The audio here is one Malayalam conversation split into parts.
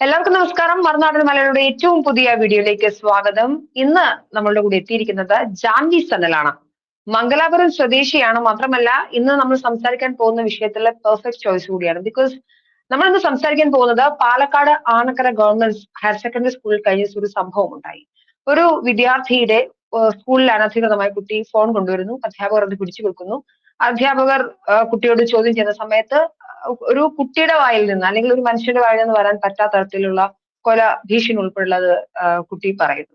എല്ലാവർക്കും നമസ്കാരം. മറുനാടൻ മലയാളിയുടെ ഏറ്റവും പുതിയ വീഡിയോയിലേക്ക് സ്വാഗതം. ഇന്ന് നമ്മളുടെ കൂടെ എത്തിയിരിക്കുന്നത് ജാൻവി സനലാണ്. മംഗലാപുരം സ്വദേശിയാണ്. മാത്രമല്ല ഇന്ന് നമ്മൾ സംസാരിക്കാൻ പോകുന്ന വിഷയത്തിലെ പെർഫെക്റ്റ് ചോയ്സ് കൂടിയാണ്. ബിക്കോസ് നമ്മൾ ഇന്ന് സംസാരിക്കാൻ പോകുന്നത് Palakkad Anakkara government higher secondary സ്കൂളിൽ കഴിഞ്ഞ ദിവസം ഒരു സംഭവം ഉണ്ടായി. ഒരു വിദ്യാർത്ഥിയുടെ സ്കൂളിൽ അനധികൃതമായി കുട്ടി ഫോൺ കൊണ്ടുവരുന്നു. അധ്യാപകർ അത് പിടിച്ചു വെക്കുന്നു. അധ്യാപകർ കുട്ടിയോട് ചോദ്യം ചെയ്യുന്ന സമയത്ത് ഒരു കുട്ടിയുടെ വായിൽ നിന്ന് അല്ലെങ്കിൽ ഒരു മനുഷ്യന്റെ വായിൽ നിന്ന് വരാൻ പറ്റാത്ത തരത്തിലുള്ള കൊല ഭീഷണി ഉൾപ്പെടെയുള്ളത് കുട്ടി പറയുന്നു.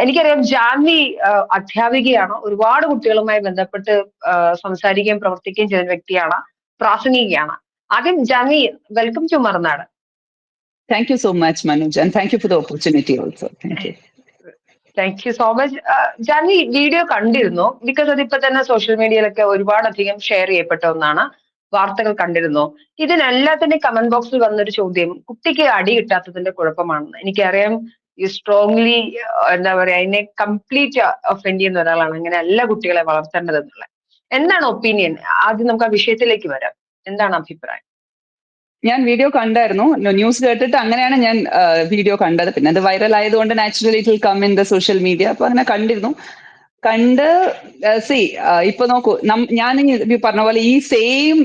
എനിക്കറിയാം ജാൻവി അധ്യാപികയാണ്. ഒരുപാട് കുട്ടികളുമായി ബന്ധപ്പെട്ട് സംസാരിക്കുകയും പ്രവർത്തിക്കുകയും ചെയ്യുന്ന വ്യക്തിയാണ്. പ്രാസംഗികയാണ്. ആദ്യം Janvi, welcome to Marunad. Thank you so much, Manoj, and thank you for the opportunity also. Thank you. Thank you so much. Janvi video കണ്ടിരുന്നു? ബിക്കോസ് അതിപ്പോ തന്നെ സോഷ്യൽ മീഡിയയിലൊക്കെ ഒരുപാടധികം ഷെയർ ചെയ്യപ്പെട്ട ഒന്നാണ്. വാർത്തകൾ കണ്ടിരുന്നു. ഇതിനെല്ലാത്തിന്റെ കമന്റ് ബോക്സിൽ വന്നൊരു ചോദ്യം, കുട്ടിക്ക് അടി കിട്ടാത്തതിന്റെ കുഴപ്പമാണെന്ന്. എനിക്കറിയാം യു സ്ട്രോങ്ലി എന്താ പറയാ, അതിനെ കംപ്ലീറ്റ് ഒഫെൻഡ് ചെയ്യുന്ന ഒരാളാണ്. അങ്ങനെ എല്ലാ കുട്ടികളെ വളർത്തേണ്ടതെന്നുള്ളത്. എന്താണ് ഒപ്പീനിയൻ? ആദ്യം നമുക്ക് ആ വിഷയത്തിലേക്ക് വരാം. എന്താണ് അഭിപ്രായം? ഞാൻ വീഡിയോ കണ്ടായിരുന്നു. ന്യൂസ് കേട്ടിട്ട് അങ്ങനെയാണ് ഞാൻ വീഡിയോ കണ്ടത്. പിന്നെ അത് വൈറൽ ആയതുകൊണ്ട് naturally it will come in the social media. അപ്പൊ അങ്ങനെ കണ്ടിരുന്നു. കണ്ട് ഇപ്പൊ നോക്കൂ, ഞാൻ പറഞ്ഞ പോലെ ഈ സെയിം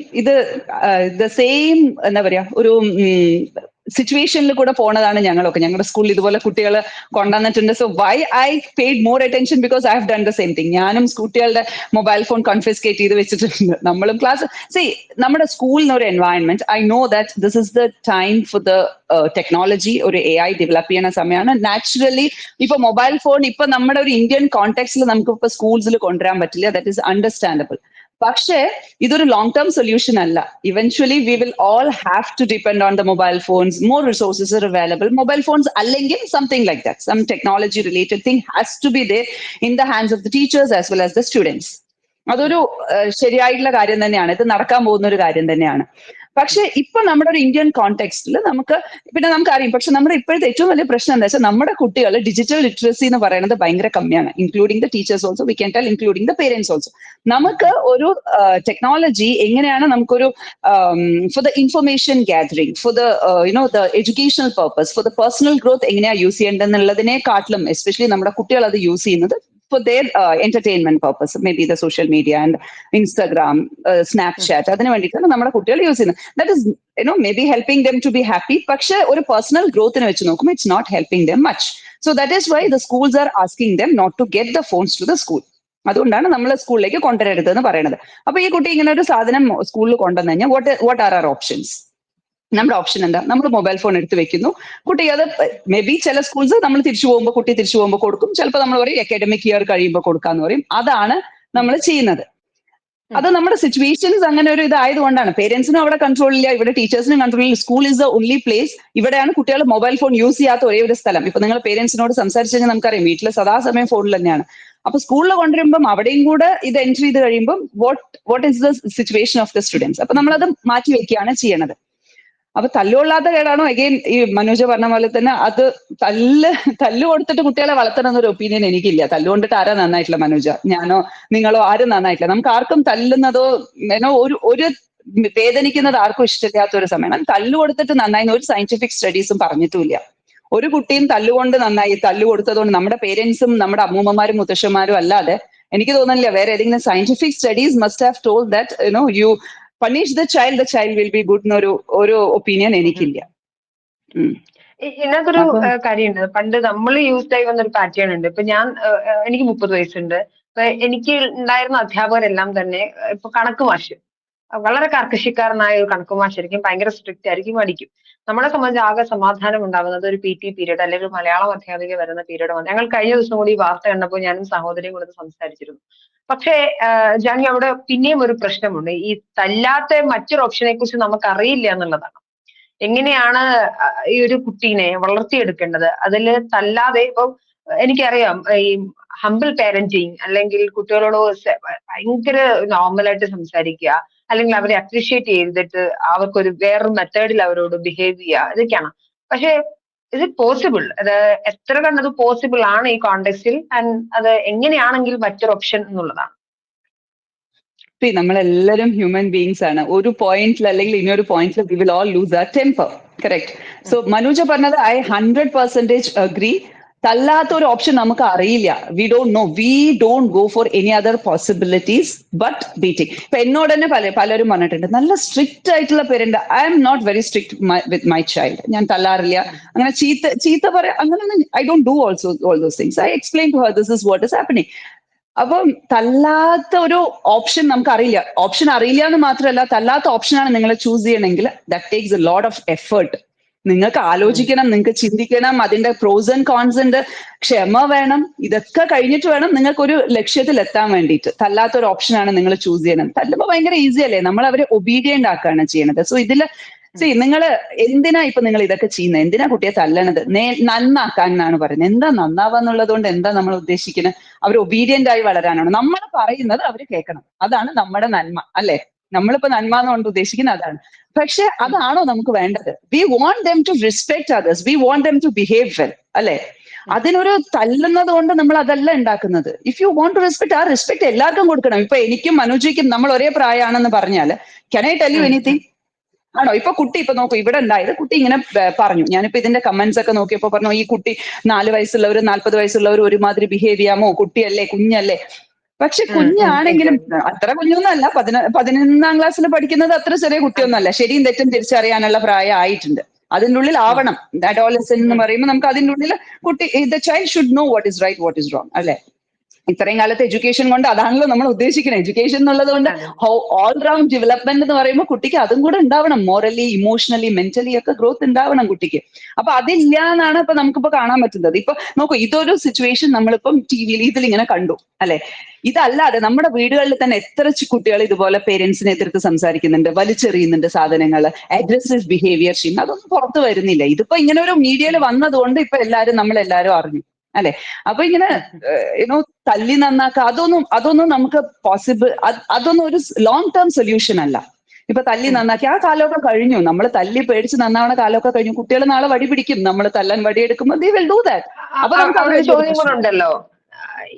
ദ സെയിം എന്താ പറയാ ഒരു സിറ്റുവേഷനിൽ കൂടെ പോണതാണ് ഞങ്ങളൊക്കെ. ഞങ്ങളുടെ സ്കൂളിൽ ഇതുപോലെ കുട്ടികൾ കൊണ്ടുവന്നിട്ടുണ്ട്. So why I paid more attention because I have done the same thing. ഞാനും കുട്ടികളുടെ മൊബൈൽ ഫോൺ കൺഫിസ്കേറ്റ് ചെയ്ത് വെച്ചിട്ടുണ്ട്. നമ്മളും ക്ലാസ് നമ്മുടെ സ്കൂളിന് ഒരു environment, I know that this is the time for the technology. ഒരു AI ഡെവലപ്പ് ചെയ്യുന്ന സമയമാണ്. നാച്ചുറലി ഇപ്പൊ മൊബൈൽ ഫോൺ ഇപ്പൊ നമ്മുടെ ഒരു ഇന്ത്യൻ കോണ്ടെക്സ്റ്റിൽ നമുക്ക് ഇപ്പൊ സ്കൂൾസിൽ കൊണ്ടുവരാൻ പറ്റില്ല. That is understandable. പക്ഷേ ഇതൊരു ലോങ് ടേം സൊല്യൂഷൻ അല്ല. Eventually we will all have to depend on the mobile phones. More resources are available. Mobile phones അല്ലെങ്കിൽ something like that, some technology related thing has to be there in the hands of the teachers as well as the students. അതൊരു ശരിയായിട്ടുള്ള കാര്യം തന്നെയാണ്. ഇത് നടക്കാൻ പോകുന്ന ഒരു കാര്യം തന്നെയാണ്. പക്ഷെ ഇപ്പൊ നമ്മുടെ ഒരു ഇന്ത്യൻ കോണ്ടെക്സ്റ്റിൽ നമുക്കറിയാം. പക്ഷെ നമ്മുടെ ഇപ്പോഴത്തെ ഏറ്റവും വലിയ പ്രശ്നം എന്താ വെച്ചാൽ നമ്മുടെ കുട്ടികൾ ഡിജിറ്റൽ ലിറ്ററസി എന്ന് പറയുന്നത് ഭയങ്കര കമ്മിയാണ്. Including the teachers also, we can tell including the parents also. നമുക്ക് ഒരു ടെക്നോളജി എങ്ങനെയാണ് നമുക്കൊരു for the information gathering, for the the educational purpose, for the personal growth എങ്ങനെയാ യൂസ് ചെയ്യേണ്ടതെന്നുള്ളതിനെക്കാട്ടിലും എസ്പെഷ്യലി നമ്മുടെ കുട്ടികൾ അത് യൂസ് ചെയ്യുന്നത് for their entertainment purpose, maybe the social media and Instagram, Snapchat, അതിന് വേണ്ടിയിട്ടാണ് നമ്മുടെ കുട്ടികൾ യൂസ് ചെയ്യുന്നത്. That is maybe helping them to be happy. പക്ഷെ ഒരു പേഴ്സണൽ ഗ്രോത്തിനെ വെച്ച് നോക്കുമ്പോൾ it's not helping them much. So that is why the schools are asking them not to get the phones to the school. അതുകൊണ്ടാണ് നമ്മൾ സ്കൂളിലേക്ക് കൊണ്ടുവരരുത് എന്ന് പറയുന്നത്. അപ്പൊ ഈ കുട്ടി ഇങ്ങനെ ഒരു സാധനം സ്കൂളിൽ കൊണ്ടുവന്നു കഴിഞ്ഞാൽ what are our options? നമ്മുടെ ഓപ്ഷൻ എന്താ? നമ്മൾ മൊബൈൽ ഫോൺ എടുത്ത് വെക്കുന്നു. കുട്ടി അത് മേ ബി ചില സ്കൂൾസ് നമ്മൾ കുട്ടി തിരിച്ചു പോകുമ്പോൾ കൊടുക്കും. ചിലപ്പോൾ നമ്മൾ പറയും അക്കാഡമിക് ഇയർ കഴിയുമ്പോൾ കൊടുക്കാന്ന് പറയും. അതാണ് നമ്മൾ ചെയ്യുന്നത്. അത് നമ്മുടെ സിറ്റുവേഷൻസ് അങ്ങനെ ഒരു ഇതായതുകൊണ്ടാണ്. പേരൻസിനും അവിടെ കൺട്രോൾ ഇല്ല, ഇവിടെ ടീച്ചേഴ്സിനും കൺട്രോൾ ഇല്ല. School is the only place. ഇവിടെയാണ് കുട്ടികൾ മൊബൈൽ ഫോൺ യൂസ് ചെയ്യാത്ത ഒരേ ഒരു സ്ഥലം. ഇപ്പൊ നിങ്ങൾ പേരൻസിനോട് സംസാരിച്ചു കഴിഞ്ഞാൽ നമുക്കറിയാം വീട്ടിൽ സദാസമയം ഫോണിൽ തന്നെയാണ്. അപ്പൊ സ്കൂളിൽ കൊണ്ടുവരുമ്പം അവിടെയും കൂടെ ഇത് എൻട്രി ചെയ്ത് കഴിയുമ്പോൾ what is the situation of the students? അപ്പൊ നമ്മളത് മാറ്റി വെക്കുകയാണ് ചെയ്യണത്. അപ്പൊ തല്ലുകൊള്ളാത്ത കേടാണോ? അഗെയിൻ ഈ മനോജ പറഞ്ഞ പോലെ തന്നെ അത് തല്ല് കൊടുത്തിട്ട് കുട്ടികളെ വളർത്തണം എന്നൊരു ഒപ്പീനിയൻ എനിക്കില്ല. തല്ലുകൊണ്ടിട്ട് ആരാ നന്നായിട്ടില്ല? മനോജ, ഞാനോ നിങ്ങളോ ആരും നന്നായിട്ടില്ല. നമുക്ക് ആർക്കും തല്ലുന്നതോ ഒരു വേദനിക്കുന്നത് ആർക്കും ഇഷ്ടമില്ലാത്ത ഒരു സമയമാണ്. തല്ലു കൊടുത്തിട്ട് നന്നായി ഒരു സയന്റിഫിക് സ്റ്റഡീസും പറഞ്ഞിട്ടുമില്ല. ഒരു കുട്ടിയും തല്ലുകൊണ്ട് നന്നായി, തല്ലു കൊടുത്തതുകൊണ്ട് നമ്മുടെ പേരൻസും നമ്മുടെ അമ്മൂമ്മമാരും മുത്തശ്ശന്മാരും അല്ലാതെ എനിക്ക് തോന്നുന്നില്ല വേറെ ഏതെങ്കിലും scientific studies must have told that you punish the child will be good എന്നൊരു ഒപ്പീനിയൻ എനിക്കില്ല. ഇതിനകത്തൊരു കാര്യമുണ്ട്. പണ്ട് നമ്മൾ യൂസ്ഡ് ആയി വന്നൊരു പാറ്റേൺ ഉണ്ട്. ഇപ്പൊ എനിക്ക് 30 വയസ്സുണ്ട്. ഇപ്പൊ എനിക്ക് ഉണ്ടായിരുന്ന അധ്യാപകരെല്ലാം തന്നെ ഇപ്പൊ കണക്ക് മാഷ് വളരെ കർക്കശക്കാരനായ ഒരു കണക്ക് മാഷായിരിക്കും. ഭയങ്കര സ്ട്രിക്റ്റ് ആയിരിക്കും, അടിക്കും. നമ്മളെ സംബന്ധിച്ച് ആകെ സമാധാനം ഉണ്ടാവുന്നത് ഒരു PT പീരീഡ് അല്ലെങ്കിൽ മലയാളം അധ്യാപിക വരുന്ന പീരീഡ്. ഞങ്ങൾ കഴിഞ്ഞ ദിവസം കൂടി ഈ വാർത്ത കണ്ടപ്പോൾ ഞാനും സഹോദരിയും കൂടെ സംസാരിച്ചിരുന്നു. പക്ഷേ ജാനി, അവിടെ പിന്നെയും ഒരു പ്രശ്നമുണ്ട്. ഈ തല്ലാത്ത മറ്റൊരു ഓപ്ഷനെ കുറിച്ച് നമുക്ക് അറിയില്ല എന്നുള്ളതാണ്. എങ്ങനെയാണ് ഈ ഒരു കുട്ടീനെ വളർത്തിയെടുക്കേണ്ടത്? അതില് തല്ലാതെ ഇപ്പൊ എനിക്കറിയാം ഈ ഹംബിൾ പാരന്റിങ് അല്ലെങ്കിൽ കുട്ടികളോട് ഭയങ്കര നോർമലായിട്ട് സംസാരിക്കുക, അല്ലെങ്കിൽ അവരെ അപ്രീഷിയേറ്റ് ചെയ്തിട്ട് അവർക്കൊരു വേറൊരു മെത്തേഡിൽ അവരോട് ബിഹേവ് ചെയ്യുക, ഇതൊക്കെയാണ്. പക്ഷെ ഇസ് ഇറ്റ് പോസിബിൾ? അത് എത്ര കണ്ടത് പോസിബിൾ ആണ് ഈ കോണ്ടെക്സ്റ്റിൽ? ആൻഡ് അത് എങ്ങനെയാണെങ്കിൽ മറ്റൊരു ഓപ്ഷൻ എന്നുള്ളതാണ്. നമ്മളെല്ലാരും ഹ്യൂമൻ ബീങ്സ് ആണ്. ഒരു പോയിന്റിൽ അല്ലെങ്കിൽ ഇനിയൊരു പോയിന്റിൽ we will all lose our temper. Correct. So Manuja പറഞ്ഞത് ഐ 100% അഗ്രി. തല്ലാത്ത ഒരു ഓപ്ഷൻ നമുക്ക് അറിയില്ല. We don't know. We don't go for any other possibilities but beating. ഇപ്പൊ എന്നോട് തന്നെ പലരും പറഞ്ഞിട്ടുണ്ട്, നല്ല സ്ട്രിക്റ്റ് ആയിട്ടുള്ള parent. I M not very strict with my child. ഞാൻ തല്ലാറില്ല, അങ്ങനെ ചീത്ത പറയാ അങ്ങനെയൊന്നും. I don't do also all those things. I explain to her this is what is happening. അപ്പം തല്ലാത്ത ഒരു ഓപ്ഷൻ നമുക്ക് അറിയില്ല. ഓപ്ഷൻ അറിയില്ല എന്ന് മാത്രമല്ല, തല്ലാത്ത ഓപ്ഷനാണ് നിങ്ങൾ ചൂസ് ചെയ്യണമെങ്കിൽ that takes a lot of effort. നിങ്ങൾക്ക് ആലോചിക്കണം, നിങ്ങൾക്ക് ചിന്തിക്കണം, അതിന്റെ പ്രോസ് ആൻഡ് കോൺസ് ഉണ്ട്, ക്ഷമ വേണം. ഇതൊക്കെ കഴിഞ്ഞിട്ട് വേണം നിങ്ങൾക്ക് ഒരു ലക്ഷ്യത്തിൽ എത്താൻ വേണ്ടിയിട്ട്. തല്ലാത്തൊരു ഓപ്ഷനാണ് നിങ്ങൾ ചൂസ് ചെയ്യണം. തല്ലുമ്പോൾ ഭയങ്കര ഈസി അല്ലേ, നമ്മൾ അവരെ ഒബീഡിയന്റ് ആക്കുകയാണ് ചെയ്യണത്. സോ ഇതിൽ നിങ്ങൾ എന്തിനാ ഇപ്പൊ നിങ്ങൾ ഇതൊക്കെ ചെയ്യുന്നത്? എന്തിനാ കുട്ടിയെ തല്ലണത്? നന്നാക്കാൻ എന്നാണ് പറയുന്നത്. എന്താ നന്നാവാന്നുള്ളത് കൊണ്ട് എന്താ നമ്മൾ ഉദ്ദേശിക്കുന്നത്? അവർ ഒബീഡിയന്റ് ആയി വളരാനാണ്. നമ്മൾ പറയുന്നത് അവർ കേൾക്കണം. അതാണ് നമ്മുടെ നന്മ, അല്ലെ? നമ്മളിപ്പോ നന്മ എന്നുകൊണ്ട് ഉദ്ദേശിക്കുന്നത് അതാണ്. പക്ഷെ അതാണോ നമുക്ക് വേണ്ടത്? We want them to respect others, we want them to behave well, അല്ലെ? അതിനൊരു തല്ലുന്നത് കൊണ്ട് നമ്മൾ അതല്ല ഉണ്ടാക്കുന്നത്. If you want to respect, ആ റെസ്പെക്ട് എല്ലാവർക്കും കൊടുക്കണം. ഇപ്പൊ എനിക്കും മനുജയ്ക്കും നമ്മൾ ഒരേ പ്രായമാണെന്ന് പറഞ്ഞാൽ can I tell you anything? ആണോ? ഇപ്പൊ കുട്ടി ഇപ്പൊ നോക്കൂ, ഇവിടെ ഉണ്ടായത് കുട്ടി ഇങ്ങനെ പറഞ്ഞു. ഞാനിപ്പോ ഇതിന്റെ കമന്റ്സ് ഒക്കെ നോക്കിയപ്പോ പറഞ്ഞു, ഈ കുട്ടി 4 വയസ്സുള്ളവർ 40 വയസ്സുള്ളവർ ഒരുമാതിരി ബിഹേവ് ചെയ്യാമോ? കുട്ടിയല്ലേ, കുഞ്ഞല്ലേ? പക്ഷെ കുഞ്ഞാണെങ്കിലും അത്ര കുഞ്ഞൊന്നുമല്ല. 11ാം ക്ലാസ്സിൽ പഠിക്കുന്നത് അത്ര ചെറിയ കുട്ടിയൊന്നുമല്ല. ശരിയും തെറ്റും തിരിച്ചറിയാനുള്ള പ്രായം ആയിട്ടുണ്ട്. അതിൻ്റെ ഉള്ളിൽ ആവണം. അഡോളസെന്റ് എന്ന് പറയുമ്പോൾ നമുക്ക് അതിൻ്റെ ഉള്ളിൽ കുട്ടി, the child should know what is right, what is wrong, അല്ലെ? ഇത്രയും കാലത്ത് എഡ്യൂക്കേഷൻ കൊണ്ട് അതാണല്ലോ നമ്മൾ ഉദ്ദേശിക്കുന്നത്. എഡ്യൂക്കേഷൻ എന്നുള്ളത് കൊണ്ട് ഓൾ റൗണ്ട് ഡെവലപ്മെന്റ് എന്ന് പറയുമ്പോൾ കുട്ടിക്ക് അതും കൂടെ ഉണ്ടാവണം. മോറലി, ഇമോഷണലി, മെന്റലി ഒക്കെ ഗ്രോത്ത് ഉണ്ടാവണം കുട്ടിക്ക്. അപ്പൊ അതില്ല എന്നാണ് ഇപ്പൊ നമുക്കിപ്പോ കാണാൻ പറ്റുന്നത്. ഇപ്പൊ നോക്കൂ, ഇതൊരു സിറ്റുവേഷൻ നമ്മളിപ്പം ടിവിയിൽ ഇതിൽ ഇങ്ങനെ കണ്ടു, അല്ലെ? ഇതല്ലാതെ നമ്മുടെ വീടുകളിൽ തന്നെ എത്ര കുട്ടികൾ ഇതുപോലെ പേരൻസിനെ എതിർത്ത് സംസാരിക്കുന്നുണ്ട്, വലിച്ചെറിയുന്നുണ്ട് സാധനങ്ങൾ, അഗ്രസീവ് ബിഹേവിയർ ചെയ്യുന്നു. അതൊന്നും പുറത്തു വരുന്നില്ല. ഇതിപ്പോ ഇങ്ങനെ ഒരു മീഡിയയിൽ വന്നതുകൊണ്ട് ഇപ്പൊ നമ്മളെല്ലാരും അറിഞ്ഞു, അല്ലെ? അപ്പൊ ഇങ്ങനെ യുനോ തല്ലി നന്നാക്കുക, അതൊന്നും നമുക്ക് പോസിബിൾ, അതൊന്നും ഒരു ലോങ് ടേം സൊല്യൂഷൻ അല്ല. ഇപ്പൊ തല്ലി നന്നാക്കി ആ കാലമൊക്കെ കഴിഞ്ഞു. നമ്മൾ തല്ലി പേടിച്ച് നന്നാവണ കാലമൊക്കെ കഴിഞ്ഞു. കുട്ടികൾ നാളെ വടി പിടിക്കും. നമ്മൾ തല്ലാൻ വടി എടുക്കുമ്പോൾ they will do that. അപ്പൊ നമുക്ക് ചോദ്യം കൂടെ ഉണ്ടല്ലോ.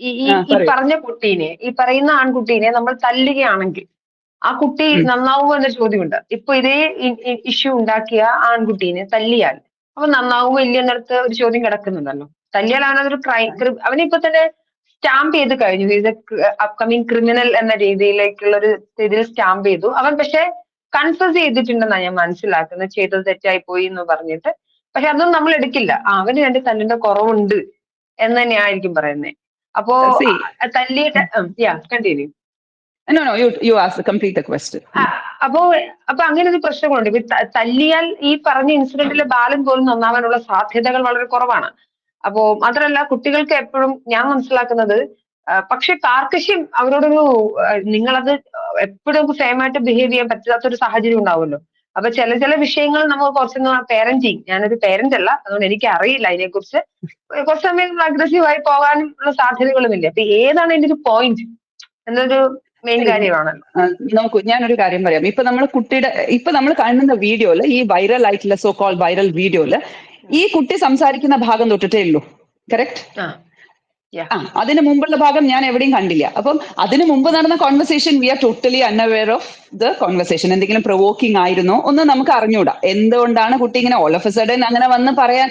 ഈ പറഞ്ഞ കുട്ടീനെ, ഈ പറയുന്ന ആൺകുട്ടീനെ നമ്മൾ തല്ലുകയാണെങ്കിൽ ആ കുട്ടി നന്നാവുമോ എന്നൊരു ചോദ്യമുണ്ട്. ഇപ്പൊ ഇതേ ഇഷ്യൂ ഉണ്ടാക്കിയ ആൺകുട്ടീനെ തല്ലിയാൽ അപ്പൊ നന്നാവുമോ ഇല്ലെന്നിടത്ത് ഒരു ചോദ്യം കിടക്കുന്നുണ്ടല്ലോ. തല്ലിയാൽ അവനതൊരു ക്രൈം, അവനിപ്പോ തന്നെ സ്റ്റാമ്പ് ചെയ്ത് കഴിഞ്ഞു. ഇത് അപ്കമിങ് ക്രിമിനൽ എന്ന രീതിയിലേക്കുള്ള ഒരു ഇതിൽ സ്റ്റാമ്പ് ചെയ്തു. അവൻ പക്ഷെ കൺഫ്യൂസ് ചെയ്തിട്ടുണ്ടെന്നാണ് ഞാൻ മനസ്സിലാക്കുന്നത്, ചെയ്തത് തെറ്റായി പോയി എന്ന് പറഞ്ഞിട്ട്. പക്ഷെ അതൊന്നും നമ്മൾ എടുക്കില്ല. അവന് രണ്ട് തല്ലിന്റെ കുറവുണ്ട് എന്ന് തന്നെയായിരിക്കും പറയുന്നത്. അപ്പോ തല്ലിയിട്ട് continue. No, you ask, complete the question. അപ്പൊ അങ്ങനെ ഒരു പ്രശ്നങ്ങളുണ്ട്. ഇപ്പൊ തല്ലിയാൽ ഈ പറഞ്ഞ ഇൻസിഡന്റിലെ ബാലൻ പോലും നന്നാവാനുള്ള സാധ്യതകൾ വളരെ കുറവാണ്. അപ്പോ മാത്രമല്ല, കുട്ടികൾക്ക് എപ്പോഴും ഞാൻ മനസ്സിലാക്കുന്നത്, പക്ഷെ കാർക്കശ്യം അവരോടൊരു, നിങ്ങളത് എപ്പോഴും സെയിം ആയിട്ട് ബിഹേവ് ചെയ്യാൻ പറ്റാത്തൊരു സാഹചര്യം ഉണ്ടാവുമല്ലോ. അപ്പൊ ചില വിഷയങ്ങൾ നമുക്ക് കുറച്ചൊന്ന് പേരന്റിങ്, ഞാനൊരു പേരന്റ് അല്ല, അതുകൊണ്ട് എനിക്ക് അറിയില്ല അതിനെക്കുറിച്ച്. കുറച്ച് സമയം അഗ്രസീവായി പോകാനുള്ള സാധ്യതകളുമില്ല. അപ്പൊ ഏതാണ് ഇതിന്റെ ഒരു പോയിന്റ് എന്നൊരു മെയിൻ കാര്യമാണല്ലോ. നോക്കൂ, ഞാനൊരു കാര്യം പറയാം. ഇപ്പൊ നമ്മൾ കാണുന്ന വീഡിയോയില്, ഈ വൈറൽ ആയിട്ടുള്ള സോ കോൾ വൈറൽ വീഡിയോയില് ഈ കുട്ടി സംസാരിക്കുന്ന ഭാഗം തൊട്ടിട്ടേ ഉള്ളൂ. കറക്റ്റ്? അതിന് മുമ്പുള്ള ഭാഗം ഞാൻ എവിടെയും കണ്ടില്ല. അപ്പം അതിന് മുമ്പ് നടന്ന conversation we are totally unaware of the conversation. എന്തെങ്കിലും പ്രൊവോക്കിംഗ് ആയിരുന്നോ ഒന്നും നമുക്ക് അറിഞ്ഞൂടാ. എന്തുകൊണ്ടാണ് കുട്ടി ഇങ്ങനെ ഓൾ ഓഫ് എ സഡൻ അങ്ങനെ വന്ന് പറയും.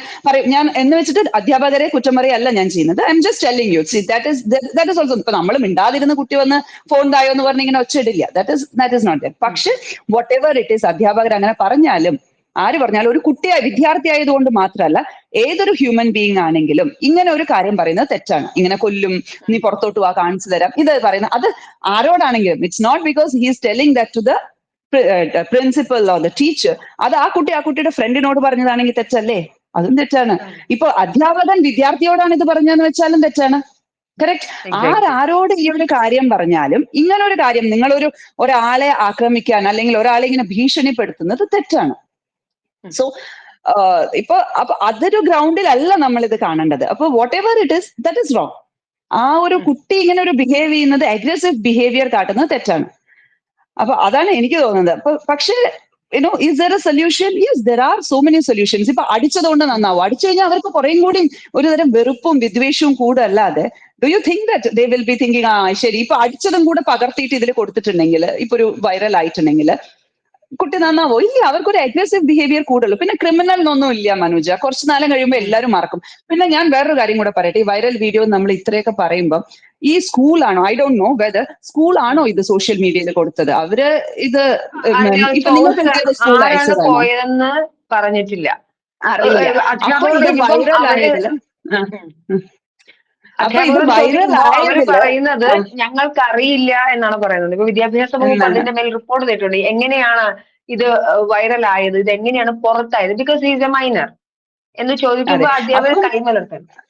ഞാൻ എന്ന് വെച്ചിട്ട് അധ്യാപകരെ കുറ്റം പറയല്ല ഞാൻ ചെയ്യുന്നത്. I am just telling you, that is also. ഇപ്പൊ നമ്മൾ മിണ്ടാതിരുന്ന കുട്ടി വന്ന് ഫോൺ തായോ എന്ന് പറഞ്ഞ് ഇങ്ങനെ ഒച്ചയിടില്ല. That is not that. പക്ഷെ വാട്ട് എവർ ഇറ്റ് ഈസ്, അധ്യാപകർ അങ്ങനെ പറഞ്ഞാലും ആര് പറഞ്ഞാലും ഒരു വിദ്യാർത്ഥി ആയതുകൊണ്ട് മാത്രമല്ല, ഏതൊരു ഹ്യൂമൻ ബീയിങ് ആണെങ്കിലും ഇങ്ങനെ ഒരു കാര്യം പറയുന്നത് തെറ്റാണ്. ഇങ്ങനെ കൊല്ലും, നീ പുറത്തോട്ട് വാ കാണിച്ചു തരാം, ഇത് പറയുന്നത് അത് ആരോടാണെങ്കിലും it's not because he is telling that to the principal or the teacher. അത് ആ കുട്ടിയുടെ ഫ്രണ്ടിനോട് പറഞ്ഞതാണെങ്കിൽ തെറ്റല്ലേ? അതും തെറ്റാണ്. ഇപ്പൊ അധ്യാപകൻ വിദ്യാർത്ഥിയോടാണ് ഇത് പറഞ്ഞതെന്ന് വെച്ചാലും തെറ്റാണ്. കറക്റ്റ്? ആരോട് ഈ ഒരു കാര്യം പറഞ്ഞാലും ഇങ്ങനെ ഒരു കാര്യം, ഒരാളെ ആക്രമിക്കാൻ അല്ലെങ്കിൽ ഒരാളെ ഇങ്ങനെ ഭീഷണിപ്പെടുത്തുന്നത് തെറ്റാണ്. സോ അപ്പൊ അതൊരു ഗ്രൗണ്ടിലല്ല നമ്മൾ ഇത് കാണേണ്ടത്. അപ്പൊ what ever it is, that is wrong. ആ ഒരു കുട്ടി ഇങ്ങനെ ഒരു ബിഹേവ് ചെയ്യുന്നത്, അഗ്രസീവ് ബിഹേവിയർ കാട്ടുന്നത് തെറ്റാണ്. അപ്പൊ അതാണ് എനിക്ക് തോന്നുന്നത്. പക്ഷേ is there a solution? Yes, there are so many solutions. ഇപ്പൊ അടിച്ചതുകൊണ്ട് നന്നാവും? അടിച്ചു കഴിഞ്ഞാൽ അവർക്ക് കുറേയും കൂടി ഒരു തരം വെറുപ്പും വിദ്വേഷവും കൂടല്ലാതെ do you think that they will be thinking ശരി ഇപ്പൊ അടിച്ചതും കൂടെ പകർത്തിയിട്ട് ഇതിൽ കൊടുത്തിട്ടുണ്ടെങ്കിൽ ഇപ്പൊ ഒരു വൈറൽ ആയിട്ടുണ്ടെങ്കിൽ കുട്ടി നന്നാവോ? ഇല്ല, അവർക്കൊരു അഗ്രസീവ് ബിഹേവിയർ കൂടുള്ളൂ. പിന്നെ ക്രിമിനൽ എന്നൊന്നും ഇല്ല മനുജ, കുറച്ച് നാലം കഴിയുമ്പോൾ എല്ലാവരും മറക്കും. പിന്നെ ഞാൻ വേറൊരു കാര്യം കൂടെ പറയട്ടെ, ഈ വൈറൽ വീഡിയോ നമ്മൾ ഇത്രയൊക്കെ പറയുമ്പോൾ ഈ സ്കൂളാണോ, ഐ ഡോണ്ട് നോ വെദർ സ്കൂളാണോ ഇത് സോഷ്യൽ മീഡിയയിൽ കൊടുത്തത്, അവര് ഇത് ഇപ്പൊ നിങ്ങൾക്ക് കിട്ടിയത് സ്കൂൾ ആരാണ് അയച്ചതാണോ പോയതെന്ന് പറഞ്ഞിട്ടില്ല. അറിയില്ല. അപ്പൊ അധ്യാപകർ ഇത് ചോദിക്കുമ്പോൾ വൈറൽ അവര് ആയതില് അപ്പൊ ഇത് അധ്യാപകർ വൈറൽ ചോദിക്കുമ്പോൾ അവര് ആയതില് പറയുന്നത് ഞങ്ങൾക്ക് അറിയില്ല എന്നാണ് പറയുന്നത്. ഇപ്പൊ വിദ്യാഭ്യാസ വകുപ്പ് എന്നാണ് അതിന്റെ മേൽ റിപ്പോർട്ട് ചെയ്തിട്ടുണ്ട്. എങ്ങനെയാണ് ഇത് വൈറൽ ആയത്, ഇത് എങ്ങനെയാണ് പുറത്തായത്, ബിക്കോസ് ഈസ് എ മൈനർ എന്ന് അതെ. ചോദിക്കുമ്പോൾ അധ്യാപകർ അപ്പം കൈമലർത്തണം.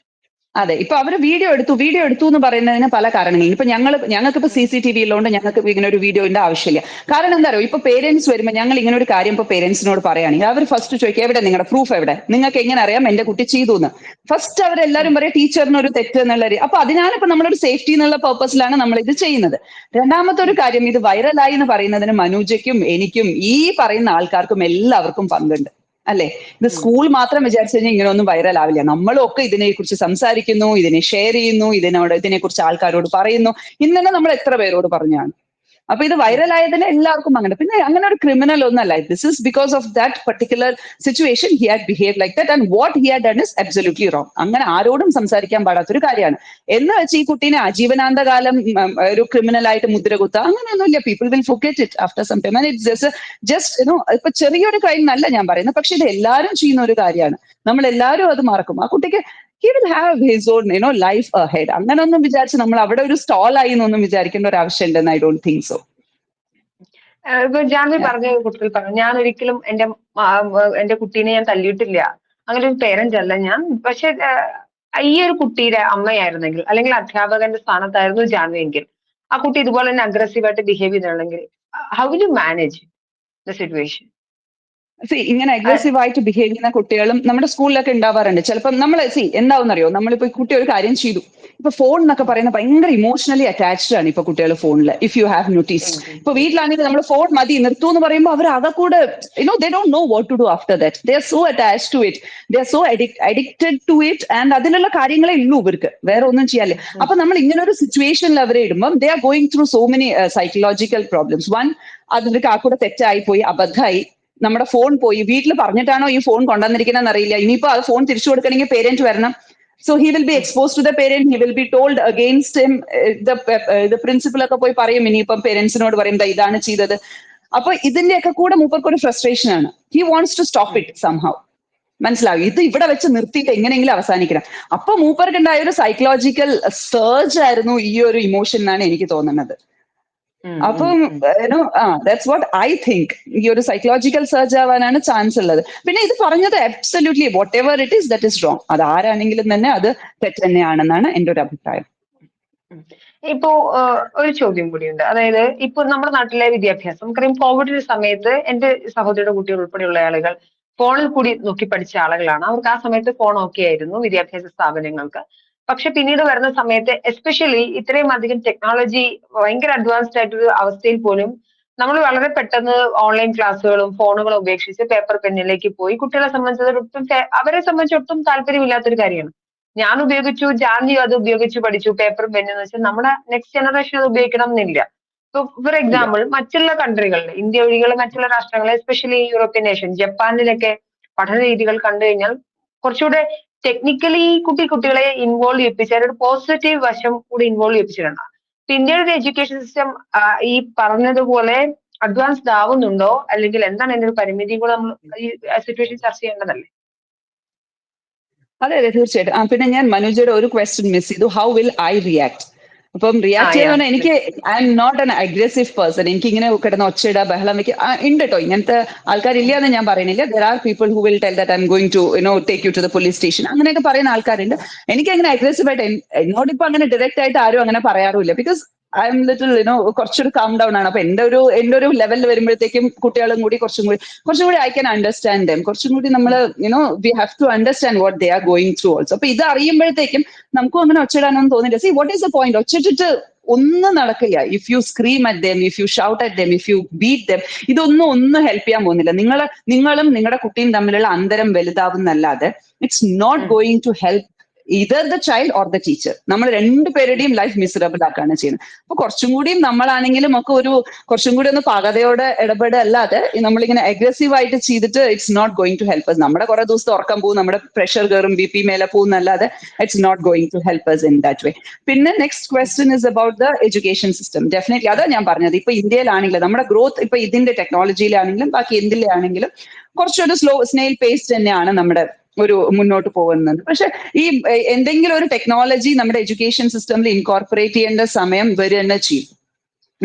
അതെ, ഇപ്പൊ അവര് വീഡിയോ എടുത്തു എന്ന് പറയുന്നതിന് പല കാരണങ്ങളും. ഇപ്പൊ ഞങ്ങൾക്കിപ്പോ CCTV ഉള്ളതുകൊണ്ട് ഞങ്ങൾക്ക് ഇങ്ങനെ ഒരു വീഡിയോന്റെ ആവശ്യമില്ല. കാരണം എന്താ പറയുക, ഇപ്പൊ പേരൻസ് വരുമ്പോൾ ഞങ്ങൾ ഇങ്ങനെ ഒരു കാര്യം ഇപ്പൊ പേരൻസിനോട് പറയുകയാണെങ്കിൽ അവർ ഫസ്റ്റ് ചോദിക്കുക എവിടെ നിങ്ങളുടെ പ്രൂഫ്, എവിടെ, നിങ്ങൾക്ക് എങ്ങനെ അറിയാം എന്റെ കുട്ടി ചെയ്തു എന്ന്. ഫസ്റ്റ് അവരെല്ലാരും പറയും ടീച്ചറിന് ഒരു തെറ്റ് എന്നുള്ള. അപ്പൊ അതിനാലിപ്പോ നമ്മളൊരു സേഫ്റ്റി എന്നുള്ള പർപ്പസിലാണ് നമ്മൾ ഇത് ചെയ്യുന്നത്. രണ്ടാമത്തെ ഒരു കാര്യം, ഇത് വൈറലായി എന്ന് പറയുന്നതിന് മനുജയ്ക്കും എനിക്കും ഈ പറയുന്ന ആൾക്കാർക്കും എല്ലാവർക്കും പങ്കുണ്ട് അല്ലെ. ഇത് സ്കൂൾ മാത്രം വിചാരിച്ചു കഴിഞ്ഞാൽ ഇങ്ങനെ ഒന്നും വൈറൽ ആവില്ല. നമ്മളും ഒക്കെ ഇതിനെക്കുറിച്ച് സംസാരിക്കുന്നു, ഇതിനെ ഷെയർ ചെയ്യുന്നു, ഇതിനെക്കുറിച്ച് ആൾക്കാരോട് പറയുന്നു. ഇന്നലെ നമ്മൾ എത്ര പേരോട് പറഞ്ഞാണ്. അപ്പൊ ഇത് വൈറലായതിന് എല്ലാവർക്കും അങ്ങനെ. പിന്നെ അങ്ങനെ ഒരു ക്രിമിനൽ ഒന്നല്ല. This is because of that particular situation he had behave like that and what he had done is absolutely wrong. അങ്ങനെ ആരോടും സംസാരിക്കാൻ പാടാത്തൊരു കാര്യമാണ്. എന്ന് വെച്ച് ഈ കുട്ടീനെ ആജീവനാന്തകാലം ഒരു ക്രിമിനൽ ആയിട്ട് മുദ്ര കുത്തുക അങ്ങനെയൊന്നുമില്ല. People will forget it after some time. And it's just ഇപ്പൊ ചെറിയൊരു കാര്യം നല്ല ഞാൻ പറയുന്നത്, പക്ഷെ ഇത് എല്ലാവരും ചെയ്യുന്ന ഒരു കാര്യമാണ്. നമ്മൾ എല്ലാവരും അത് മറക്കും. ആ കുട്ടിക്ക് he will have his own life ahead. അങ്ങനെ ഒന്നും വിചാരിച്ച് നമ്മൾ അവിടെ ഒരു സ്റ്റോൾ ആയി എന്നൊന്നും വിചാരിക്കേണ്ട ഒരു ആവശ്യമുണ്ടെന്ന് ഐ ഡോണ്ട് തിങ്ക് സോ. ഇപ്പൊ ജാൻവി പറഞ്ഞ കുട്ടികൾ പറഞ്ഞു, ഞാൻ ഒരിക്കലും എന്റെ കുട്ടീനെ ഞാൻ തല്ലിയിട്ടില്ല, അങ്ങനെ ഒരു പേരന്റ് അല്ല ഞാൻ. പക്ഷെ ഈ ഒരു കുട്ടിയുടെ അമ്മയായിരുന്നെങ്കിൽ അല്ലെങ്കിൽ അധ്യാപകന്റെ സ്ഥാനത്തായിരുന്നു ജാൻവി എങ്കിൽ ആ കുട്ടി ഇതുപോലെ തന്നെ അഗ്രസീവായിട്ട് ബിഹേവ് ചെയ്തിട്ടുണ്ടെങ്കിൽ how will you manage the situation? ഇങ്ങനെ അഗ്രസീവ് ആയിട്ട് ബിഹേവ് ചെയ്യുന്ന കുട്ടികളും നമ്മുടെ സ്കൂളിലൊക്കെ ഉണ്ടാവാറുണ്ട്. ചിലപ്പോൾ നമ്മൾ എന്താവുന്നറിയോ, നമ്മളിപ്പോ കുട്ടി ഒരു കാര്യം ചെയ്തു, ഇപ്പൊ ഫോൺ എന്നൊക്കെ പറയുന്നത് ഭയങ്കര ഇമോഷണലി അറ്റാച്ച്ഡ് ആണ് ഇപ്പൊ കുട്ടികൾ ഫോണിൽ. ഇഫ് യു ഹാവ് നോട്ടീസ്ഡ്, ഇപ്പൊ വീട്ടിലാണെങ്കിൽ നമ്മൾ ഫോൺ മതി നിർത്തൂ എന്ന് പറയുമ്പോൾ അവർ അതൊക്കെ കൂടെ they don't know what to do after that. They are so attached to it, they are so addicted to it. And അതിലുള്ള കാര്യങ്ങളെ ഉള്ളൂ ഇവർക്ക്, വേറെ ഒന്നും ചെയ്യാല്ലേ. അപ്പൊ നമ്മൾ ഇങ്ങനെ ഒരു സിറ്റുവേഷനിൽ അവരെ ഇടുമ്പോൾ ദേ are going through so many psychological problems. One, അതിന്റെ കാക്കൂടെ തെറ്റായി പോയി, അബദ്ധമായി, നമ്മുടെ ഫോൺ പോയി, വീട്ടിൽ പറഞ്ഞിട്ടാണോ ഈ ഫോൺ കൊണ്ടുവന്നിരിക്കുന്നത് അറിയില്ല, ഇനിയിപ്പോ അത് ഫോൺ തിരിച്ചു കൊടുക്കണമെങ്കിൽ പേരന്റ് വരണം. So he will be exposed to the parent, he will be told against him. The principal ഒക്കെ പോയി പറയും, ഇനിയിപ്പം പേരൻസിനോട് പറയും ഇതാണ് ചെയ്തത്. അപ്പൊ ഇതിന്റെയൊക്കെ കൂടെ മൂപ്പർക്ക് ഒരു ഫ്രസ്ട്രേഷൻ ആണ്. He wants to stop it somehow. മനസ്സിലാവും, ഇത് ഇവിടെ വെച്ച് നിർത്തിയിട്ട് എങ്ങനെയെങ്കിലും അവസാനിക്കണം. അപ്പൊ മൂപ്പർക്ക് ഉണ്ടായ ഒരു സൈക്കോളജിക്കൽ സർജ് ആയിരുന്നു ഈ ഒരു ഇമോഷൻ എന്നാണ് എനിക്ക് തോന്നുന്നത്. അപ്പം ദാറ്റ്സ് വാട്ട് ഐ തിങ്ക്. ഈ ഒരു സൈക്കോളജിക്കൽ സർജ് ആവാനാണ് ചാൻസ് ഉള്ളത്. പിന്നെ ഇത് പറഞ്ഞത് absolutely what ever it is that is wrong. അത് ആരാണെങ്കിലും തന്നെ അത് തെറ്റ് തന്നെയാണെന്നാണ് എന്റെ ഒരു അഭിപ്രായം. ഇപ്പോ ഒരു ചോദ്യം കൂടിയുണ്ട്. അതായത് ഇപ്പൊ നമ്മുടെ നാട്ടിലെ വിദ്യാഭ്യാസം, നമുക്കറിയാം കോവിഡിന്റെ സമയത്ത് എന്റെ സഹോദരിയുടെ കുട്ടികൾ ഉൾപ്പെടെയുള്ള ആളുകൾ ഫോണിൽ കൂടി നോക്കി പഠിച്ച ആളുകളാണ്. അവർക്ക് ആ സമയത്ത് ഫോൺ ഓക്കെ ആയിരുന്നു വിദ്യാഭ്യാസ സ്ഥാപനങ്ങൾക്ക്. പക്ഷെ പിന്നീട് വരുന്ന സമയത്ത് എസ്പെഷ്യലി ഇത്രയും അധികം ടെക്നോളജി ഭയങ്കര അഡ്വാൻസ്ഡ് ആയിട്ടൊരു അവസ്ഥയിൽ പോലും നമ്മൾ വളരെ പെട്ടെന്ന് ഓൺലൈൻ ക്ലാസ്സുകളും ഫോണുകളും ഉപേക്ഷിച്ച് പേപ്പർ പെന്നിലേക്ക് പോയി. കുട്ടികളെ സംബന്ധിച്ച് അവരെ സംബന്ധിച്ച് ഒട്ടും താല്പര്യമില്ലാത്തൊരു കാര്യമാണ്. ഞാൻ ഉപയോഗിച്ചു, ജാൻവി അത് ഉപയോഗിച്ച് പഠിച്ചു, പേപ്പർ പെൻ എന്ന് വെച്ചാൽ നമ്മുടെ നെക്സ്റ്റ് ജനറേഷൻ അത് ഉപയോഗിക്കണം എന്നില്ല. ഇപ്പൊ ഫോർ എക്സാമ്പിൾ മറ്റുള്ള കൺട്രികളിൽ, ഇന്ത്യ ഒഴികെയുള്ള മറ്റുള്ള രാഷ്ട്രങ്ങളിൽ, എസ്പെഷ്യലി യൂറോപ്യൻ നേഷൻ, ജപ്പാനിലൊക്കെ പഠന രീതികൾ കണ്ടു കഴിഞ്ഞാൽ കുറച്ചുകൂടെ ടെക്നിക്കലി കുട്ടികളെ ഇൻവോൾവ് ചെയ്യിപ്പിച്ച് ഒരു പോസിറ്റീവ് വശം കൂടി ഇൻവോൾവ് ചെയ്യിപ്പിച്ചിട്ടുണ്ട്. ഇന്ത്യയുടെ ഒരു എഡ്യൂക്കേഷൻ സിസ്റ്റം ഈ പറഞ്ഞതുപോലെ അഡ്വാൻസ്ഡ് ആവുന്നുണ്ടോ, അല്ലെങ്കിൽ എന്താണ് ഇതിന്റെ ഒരു പരിമിതി കൂടെ നമ്മൾ ഈ സിറ്റുവേഷൻ ചർച്ച ചെയ്യേണ്ടതല്ലേ? അതെ തീർച്ചയായിട്ടും. പിന്നെ ഞാൻ മനുജയുടെ ഒരു ക്വസ്റ്റ്യൻ മിസ് ചെയ്തു, ഹൗ വിൽ ഐ റിയാക്ട്. അപ്പം റിയാക്ട് ചെയ്യുന്ന എനിക്ക് I M not an aggressive person. എനിക്ക് ഇങ്ങനെ കിടന്ന് ഒച്ചയിടുക, ബഹളം വെക്കുക ഉണ്ട് കേട്ടോ. ഇങ്ങനത്തെ ആൾക്കാരില്ല എന്ന് ഞാൻ പറയുന്നില്ല. There are people who will tell that I'm going to take you to the police station, അങ്ങനെയൊക്കെ പറയുന്ന ആൾക്കാരുണ്ട്. എനിക്ക് അങ്ങനെ അഗ്രസീവ് ആയിട്ട് എന്നോടിപ്പോ അങ്ങനെ ഡയറക്റ്റ് ആയിട്ട് ആരും അങ്ങനെ പറയാറുമില്ല. ബിക്കോസ് ഐ എം ലിറ്റിൽ കുറച്ചൊരു കാം ഡൗൺ ആണ്. അപ്പൊ എന്റെ ഒരു ലെവലിൽ വരുമ്പോഴത്തേക്കും കുട്ടികളും കൂടി കുറച്ചും കൂടി ഐ ക്യാൻ അണ്ടർസ്റ്റാൻഡ് ദം. കുറച്ചും കൂടി നമ്മൾ we have to understand what they are going through also. അപ്പൊ ഇത് അറിയുമ്പോഴത്തേക്കും നമുക്കും അങ്ങനെ ഒച്ചിടാനൊന്നും തോന്നില്ല. See what is the point, ഒച്ചിട്ടിട്ട് ഒന്നും നടക്കില്ല. If you scream at them, if you shout at them, if you beat them, ഒന്നും ഹെൽപ്പ് ചെയ്യാൻ പോകുന്നില്ല. നിങ്ങളും നിങ്ങളുടെ കുട്ടിയും തമ്മിലുള്ള അന്തരം വലുതാവുന്നല്ലാതെ it's not going to help either the child or the teacher. നമ്മൾ രണ്ടുപേരുടെയും ലൈഫ് മിസറബിൾ ആക്കാണ് ചെയ്യുന്നത്. അപ്പൊ കുറച്ചും കൂടിയും നമ്മളാണെങ്കിലും ഒക്കെ ഒരു കുറച്ചും കൂടി ഒന്ന് പാകതയോടെ ഇടപെടല്ലാതെ നമ്മളിങ്ങനെ അഗ്രസീവ് ആയിട്ട് ചെയ്തിട്ട് it's not going to help us. നമ്മുടെ കുറെ ദിവസത്തെ ഉറക്കം പോകും, നമ്മുടെ പ്രഷർ കയറും, BP മേലെ പോകും എന്നല്ലാതെ it's not going to help us in that way. പിന്നെ next question is about the education system. Definitely അതാ ഞാൻ പറഞ്ഞത്. ഇപ്പൊ ഇന്ത്യയിലാണെങ്കിലും നമ്മുടെ ഗ്രോത്ത് ഇപ്പൊ ഇതിന്റെ ടെക്നോളജിയിലാണെങ്കിലും ബാക്കി എന്തിലാണെങ്കിലും കുറച്ചൊരു സ്നെയിൽ പേസ് തന്നെയാണ് നമ്മുടെ ഒരു മുന്നോട്ട് പോകുന്നത്. പക്ഷെ ഈ എന്തെങ്കിലും ഒരു ടെക്നോളജി നമ്മുടെ എഡ്യൂക്കേഷൻ സിസ്റ്റമിൽ ഇൻകോർപ്പറേറ്റ് ചെയ്യേണ്ട സമയം വരെ തന്നെ ചെയ്യും.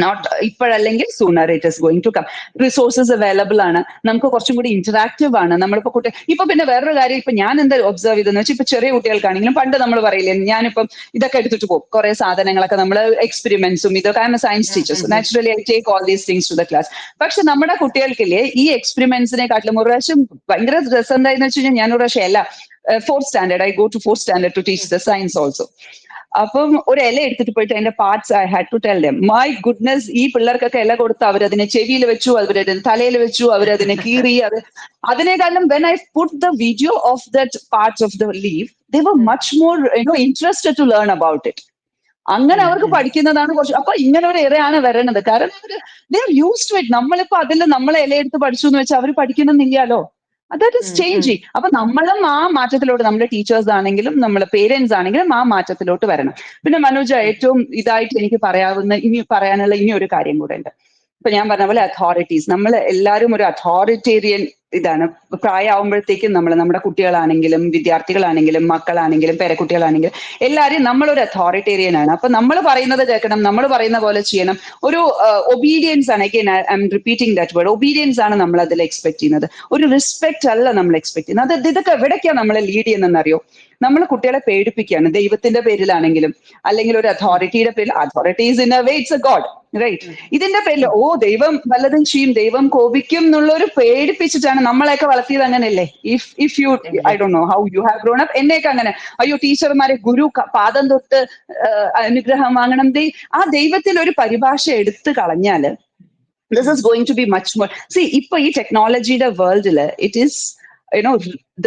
നോട്ട് ഇപ്പോഴല്ലെങ്കിൽ sooner it is going to come. Resources available ആണ്, നമുക്ക് കുറച്ചും കൂടി ഇന്ററാക്റ്റീവ് ആണ്. നമ്മളിപ്പോ ഇപ്പൊ പിന്നെ വേറൊരു കാര്യം ഇപ്പൊ ഞാൻ എന്താ ഒബ്സർവ് ചെയ്തെന്ന് വെച്ചാൽ ഇപ്പൊ ചെറിയ കുട്ടികൾക്കാണെങ്കിലും പണ്ട് നമ്മൾ പറയില്ലേ, ഞാനിപ്പം ഇതൊക്കെ എടുത്തിട്ട് പോകും കുറെ സാധനങ്ങളൊക്കെ നമ്മൾ എക്സ്പെരിമെന്റ്സും ഇതൊക്കെ. I'm a science teacher, so naturally I take all these things to the class. പക്ഷെ നമ്മുടെ കുട്ടികൾക്കില്ലേ ഈ എക്സ്പെരിമെന്റ്സിനെക്കാട്ടിലും ഒരു പ്രാവശ്യം ഭയങ്കര രസം എന്തായെന്ന് വെച്ച് കഴിഞ്ഞാൽ ഞാൻ ഒരു പ്രാവശ്യം അല്ല fourth standard I go to fourth standard to teach the science also. അപ്പം ഒരു ഇല എടുത്തിട്ട് പോയിട്ട് അതിന്റെ parts I had to tell them. My goodness, ഈ പിള്ളേർക്കൊക്കെ ഇല കൊടുത്ത് അവരതിനെ ചെവിയിൽ വെച്ചു, അവരതിന് തലയിൽ വെച്ചു, അവരതിനെ കീറി. അതിനേക്കാളും when I put the video of that parts of the leaf they were much more interested to learn about it. അങ്ങനെ അവർക്ക് പഠിക്കുന്നതാണ് കുറച്ച്. അപ്പൊ ഇങ്ങനെ ഒരു ഇറയാണ് വരണത്. കാരണം they are used to it. നമ്മളിപ്പോ അതിൽ നമ്മളെ ഇലയെടുത്ത് പഠിച്ചു എന്ന് വെച്ചാൽ അവർ പഠിക്കണമെന്നില്ലല്ലോ. That is changing. അപ്പൊ നമ്മളും ആ മാറ്റത്തിലോട്ട്, നമ്മുടെ ടീച്ചേഴ്സ് ആണെങ്കിലും നമ്മളെ പേരൻസ് ആണെങ്കിലും ആ മാറ്റത്തിലോട്ട് വരണം. പിന്നെ മനോജ, ഏറ്റവും ഇതായിട്ട് എനിക്ക് പറയാനുള്ള ഇനി ഒരു കാര്യം കൂടെ ഉണ്ട്. ഇപ്പൊ ഞാൻ പറഞ്ഞ പോലെ അതോറിറ്റീസ്, നമ്മൾ എല്ലാവരും ഒരു അതോറിറ്റേറിയൻ ഇതാണ്. പ്രായമാകുമ്പോഴത്തേക്കും നമ്മുടെ കുട്ടികളാണെങ്കിലും വിദ്യാർത്ഥികളാണെങ്കിലും മക്കളാണെങ്കിലും പേരക്കുട്ടികളാണെങ്കിലും എല്ലാവരും നമ്മളൊരു അതോറിറ്റേറിയൻ ആണ്. അപ്പൊ നമ്മൾ പറയുന്നത് കേൾക്കണം, നമ്മൾ പറയുന്ന പോലെ ചെയ്യണം. ഒരു ഒബീഡിയൻസ് ആണ്. Again I M repeating that word, obedience ആണ് നമ്മൾ അതിൽ എക്സ്പെക്ട് ചെയ്യുന്നത്. ഒരു റെസ്പെക്ട് അല്ല നമ്മൾ എക്സ്പെക്ട് ചെയ്യുന്നത്. ഇതൊക്കെ എവിടേക്കാണ് നമ്മളെ ലീഡ് ചെയ്യുന്നതെന്നറിയോ? നമ്മൾ കുട്ടികളെ പേടിപ്പിക്കുകയാണ്, ദൈവത്തിന്റെ പേരിലാണെങ്കിലും അല്ലെങ്കിൽ ഒരു അതോറിറ്റിയുടെ പേരിൽ. Authorities in a way it's a god, right? ഇതിന്റെ പേരിൽ ദൈവം വല്ലതും ചെയ്യും, ദൈവം കോപിക്കും എന്നുള്ളൊരു പേടിപ്പിച്ചിട്ടാണ് നമ്മളെയൊക്കെ വളർത്തിയത്. അങ്ങനെയല്ലേ? If you I don't know how you have grown up. എന്നെയൊക്കെ അങ്ങനെ, അയ്യോ ടീച്ചർമാരെ ഗുരു പാദം തൊട്ട് അനുഗ്രഹം വാങ്ങണം. ആ ദൈവത്തിൽ ഒരു പരിഭാഷ എടുത്തു കളഞ്ഞാല് this is going to be much more. See, ipo ee technology the world il it is,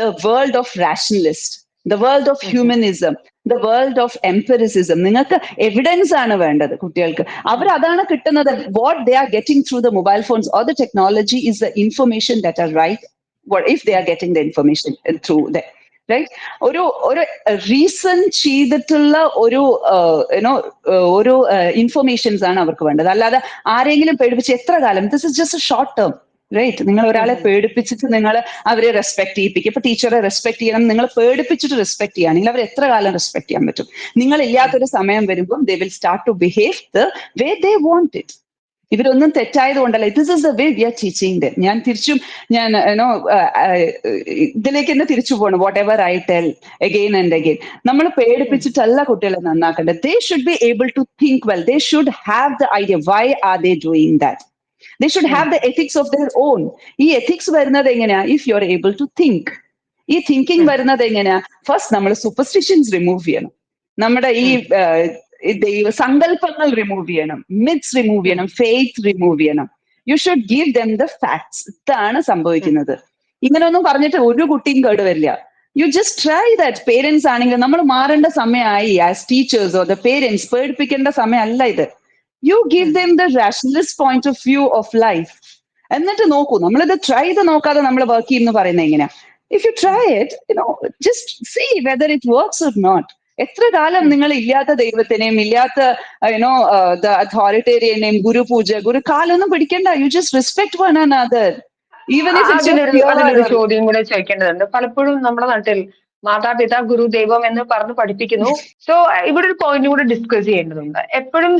the world of rationalist, the world of humanism, the world of empiricism. നിങ്ങൾക്ക് എവിഡൻസ് ആണ് വേണ്ടത് കുട്ടികൾക്ക്. അവർ അതാണ് കിട്ടുന്നത്. what they are getting through the mobile phones or the technology is the information that are right, what if they are getting the information through the right? ഒരു റീസൺ ചെയ്തിട്ടുള്ള ഒരു ഇൻഫർമേഷൻസ് ആണ് അവർക്ക് വേണ്ടത്. അല്ലാതെ ആരെങ്കിലും പേടിപ്പിച്ച് എത്ര കാലം, this is just a short term, right? നിങ്ങൾ ഒരാളെ പേടിപ്പിച്ചിട്ട് നിങ്ങൾ അവരെ റെസ്പെക്ട് ചെയ്യിപ്പിക്കും. ഇപ്പൊ ടീച്ചറെ റെസ്പെക്ട് ചെയ്യണം, നിങ്ങൾ പേടിപ്പിച്ചിട്ട് റെസ്പെക്ട് ചെയ്യുകയാണെങ്കിൽ അവർ എത്ര കാലം റെസ്പെക്ട് ചെയ്യാൻ പറ്റും? നിങ്ങൾ ഇല്ലാത്തൊരു സമയം വരുമ്പോൾ they will start to behave the way they want it. ഇവരൊന്നും തെറ്റായത് കൊണ്ടല്ല. This is the way we are teaching them. ഞാൻ ഇതിലേക്ക് തന്നെ തിരിച്ചു പോകണം. Whatever I tell again and again, നമ്മൾ പേടിപ്പിച്ചിട്ടല്ല കുട്ടികളെ നന്നാക്കേണ്ടത്. They should be able to think well. They should have the idea why are they doing that. They should have the ethics of their own. ഈ എത്തിക്സ് വരുന്നത് എങ്ങനെയാ? If you are able to think. ഈ തിങ്കിങ് വരുന്നത് എങ്ങനെയാ? ഫസ്റ്റ് നമ്മൾ സൂപ്പർസ്റ്റിഷൻസ് റിമൂവ് ചെയ്യണം. നമ്മുടെ ഈ ദൈവ സങ്കല്പങ്ങൾ റിമൂവ് ചെയ്യണം, മിത്സ് റിമൂവ് ചെയ്യണം, ഫെയ്ത്ത് റിമൂവ് ചെയ്യണം. You should give them the facts. ഇതാണ് സംഭവിക്കുന്നത്. ഇങ്ങനെയൊന്നും പറഞ്ഞിട്ട് ഒരു കുട്ടിയും കേടുവരില്ല. You just try that. Parents ആണെങ്കിൽ നമ്മൾ മാറേണ്ട സമയമായി. As teachers or the parents പേടിപ്പിക്കേണ്ട സമയമല്ല ഇത്. You give them the rationalist point of view of life. എന്നിട്ട് നോക്കൂ. നമ്മളിത് ട്രൈ ചെയ്ത് നോക്കാതെ നമ്മൾ വർക്ക് ചെയ്യുന്നു പറയുന്നത് എങ്ങനെയാ? If you try it, just see whether it works or not. എത്ര കാലം നിങ്ങൾ ഇല്ലാത്ത ദൈവത്തിനെയും ഇല്ലാത്ത ദ അതോറിറ്റേറിയനെയും ഗുരു കാലൊന്നും പിടിക്കണ്ട. You just respect one another. Even if അതിലൊരു ചോദ്യം കൂടെ ചോദിക്കേണ്ടതുണ്ട്. പലപ്പോഴും നമ്മുടെ നാട്ടിൽ മാതാപിതാ ഗുരു ദൈവം എന്ന് പറഞ്ഞ് പഠിപ്പിക്കുന്നു. സോ ഇവിടെ ഒരു പോയിന്റ് കൂടെ ഡിസ്കസ് ചെയ്യേണ്ടതുണ്ട്. എപ്പോഴും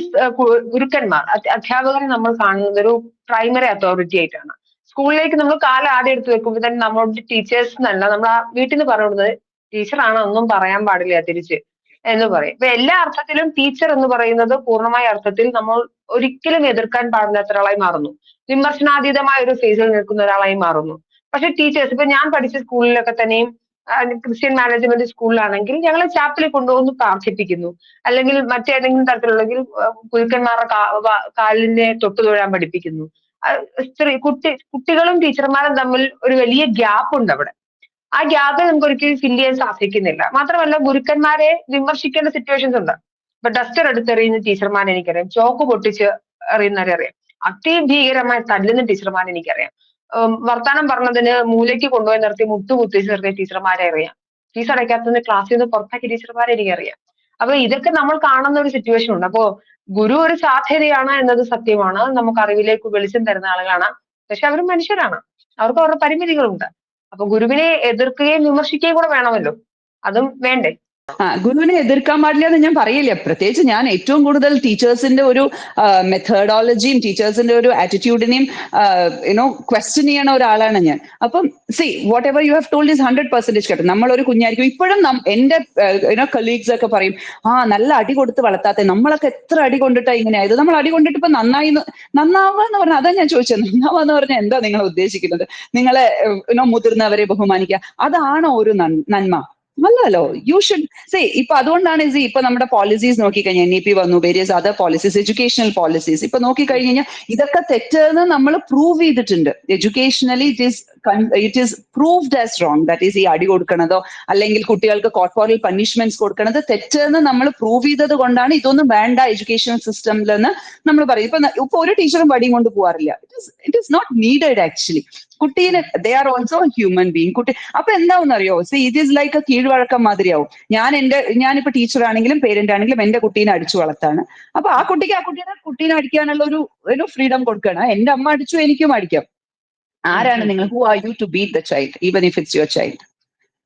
ഗുരുക്കന്മാർ, അധ്യാപകരെ നമ്മൾ കാണുന്നത് ഒരു പ്രൈമറി അതോറിറ്റി ആയിട്ടാണ്. സ്കൂളിലേക്ക് നമ്മൾ കാലം ആദ്യം എടുത്ത് വെക്കുമ്പോൾ തന്നെ നമ്മളോട് ടീച്ചേഴ്സ് എന്നല്ല, നമ്മൾ ആ വീട്ടിൽ നിന്ന് പറയുന്നത് ടീച്ചറാണ്, ഒന്നും പറയാൻ പാടില്ല തിരിച്ച് എന്ന് പറയും. ഇപ്പൊ എല്ലാ അർത്ഥത്തിലും ടീച്ചർ എന്ന് പറയുന്നത് പൂർണ്ണമായ അർത്ഥത്തിൽ നമ്മൾ ഒരിക്കലും എതിർക്കാൻ പാടില്ലാത്ത ഒരാളായി മാറുന്നു. വിമർശനാതീതമായ ഒരു ഫേസിൽ നിൽക്കുന്ന ഒരാളായി മാറുന്നു. പക്ഷെ ടീച്ചേഴ്സ്, ഇപ്പൊ ഞാൻ പഠിച്ച സ്കൂളിലൊക്കെ തന്നെയും ക്രിസ്ത്യൻ മാനേജ്മെന്റ് സ്കൂളിലാണെങ്കിൽ ഞങ്ങളെ ചാപ്പലിൽ കൊണ്ടുവന്ന് പ്രാർത്ഥിപ്പിക്കുന്നു. അല്ലെങ്കിൽ മറ്റേതെങ്കിലും തരത്തിലുള്ളെങ്കിൽ ഗുരുക്കന്മാരുടെ കാലിനെ തൊട്ടു തൊഴാൻ പഠിപ്പിക്കുന്നു. കുട്ടികളും ടീച്ചർമാരും തമ്മിൽ ഒരു വലിയ ഗ്യാപ്പ് ഉണ്ട് അവിടെ. ആ ഗ്യാപ്പ് നമുക്ക് ഒരിക്കലും ഫില്ല് ചെയ്യാൻ സാധിക്കുന്നില്ല. മാത്രമല്ല ഗുരുക്കന്മാരെ വിമർശിക്കേണ്ട സിറ്റുവേഷൻസ് ഉണ്ട്. ഇപ്പൊ ഡസ്റ്റർ എടുത്തെറിയുന്ന ടീച്ചർമാരെ എനിക്കറിയാം, ചോക്ക് പൊട്ടിച്ച് എറിയുന്നവരെ അറിയാം, അതിഭീകരമായി തല്ലുന്ന ടീച്ചർമാരെ എനിക്കറിയാം, വർത്താനം പറഞ്ഞതിന് മൂലയ്ക്ക് കൊണ്ടുപോയി നിർത്തി മുട്ടുകുത്തിച്ച് നിർത്തിയ ടീച്ചർമാരെ അറിയാം, ഫീസ് അടയ്ക്കാത്തതിന് ക്ലാസ്സിൽ നിന്ന് പുറത്താക്കിയ ടീച്ചർമാരെ എനിക്കറിയാം. അപ്പൊ ഇതൊക്കെ നമ്മൾ കാണുന്ന ഒരു സിറ്റുവേഷൻ ഉണ്ട്. അപ്പോ ഗുരു ഒരു സാധ്യതയാണ് എന്നത് സത്യമാണ്, നമുക്ക് അറിവിലേക്ക് വെളിച്ചം തരുന്ന ആളുകളാണ്. പക്ഷെ അവർ മനുഷ്യരാണ്, അവർക്ക് അവരുടെ പരിമിതികളുണ്ട്. അപ്പൊ ഗുരുവിനെ എതിർക്കുകയും വിമർശിക്കുകയും കൂടെ വേണമല്ലോ, അതും വേണ്ടേ? ഗുരുവിനെ എതിർക്കാൻ പാടില്ല എന്ന് ഞാൻ പറയില്ല. പ്രത്യേകിച്ച് ഞാൻ ഏറ്റവും കൂടുതൽ ടീച്ചേഴ്സിന്റെ ഒരു മെത്തേഡോളജിയും ടീച്ചേഴ്സിന്റെ ഒരു ആറ്റിറ്റ്യൂഡിനെയും ക്വസ്റ്റ്യൻ ചെയ്യണ ഒരാളാണ് ഞാൻ. അപ്പം see what ever you have told is 100% കേട്ടോ. നമ്മളൊരു കുഞ്ഞായിരിക്കും ഇപ്പോഴും എന്റെ കൊളീഗ്സ് ഒക്കെ പറയും, നല്ല അടി കൊടുത്ത് വളർത്താത്ത, നമ്മളൊക്കെ എത്ര അടി കൊണ്ടിട്ടാ ഇങ്ങനെ ആയത്, നമ്മൾ അടി കൊണ്ടിട്ട് ഇപ്പൊ നന്നാവുക എന്ന് പറഞ്ഞാൽ അതാ ഞാൻ ചോദിച്ചത്. നന്നാവുക എന്ന് പറഞ്ഞാൽ എന്താ നിങ്ങൾ ഉദ്ദേശിക്കുന്നത്? നിങ്ങളെ മുതിർന്നവരെ ബഹുമാനിക്കുക, അതാണോ ഒരു നന്മ? അല്ലല്ലോ. You should say. ഇപ്പൊ അതുകൊണ്ടാണ് ഇപ്പൊ നമ്മുടെ പോളിസീസ് നോക്കിക്കഴിഞ്ഞാൽ NEP വന്നു, various other policies, educational policies ഇപ്പൊ നോക്കിക്കഴിഞ്ഞ് കഴിഞ്ഞാൽ ഇതൊക്കെ തെറ്റെന്ന് നമ്മൾ പ്രൂവ് ചെയ്തിട്ടുണ്ട്. Educationally it is proved as wrong. That is ഈ അടി കൊടുക്കണതോ അല്ലെങ്കിൽ കുട്ടികൾക്ക് കോർപ്പോറൽ പണിഷ്മെന്റ്സ് കൊടുക്കണത് തെറ്റെന്ന് നമ്മൾ പ്രൂവ് ചെയ്തത് കൊണ്ടാണ് ഇതൊന്നും വേണ്ട എഡ്യൂക്കേഷൻ സിസ്റ്റമിലെന്ന് നമ്മൾ പറയും. ഇപ്പൊ ഒരു ടീച്ചറും വടിയും കൊണ്ട് പോകാറില്ല. It is not needed actually. കുട്ടീനെ they are also human being. കുട്ടി അപ്പൊ എന്താവും അറിയോ, സി ഇറ്റ് ഈസ് ലൈക്ക് കീഴ്വഴക്കം മാതിരിയാവും. ഞാനിപ്പോ ടീച്ചർ ആണെങ്കിലും പേരന്റ് ആണെങ്കിലും എന്റെ കുട്ടീനെ അടിച്ചു വളർത്താണ്. അപ്പൊ ആ കുട്ടീനെ അടിക്കാനുള്ള ഒരു ഫ്രീഡം കൊടുക്കണം. എന്റെ അമ്മ അടിച്ചു, എനിക്കും അടിക്കാം. ആരാണ് നിങ്ങൾ? Who are you to beat the child even if it's your child?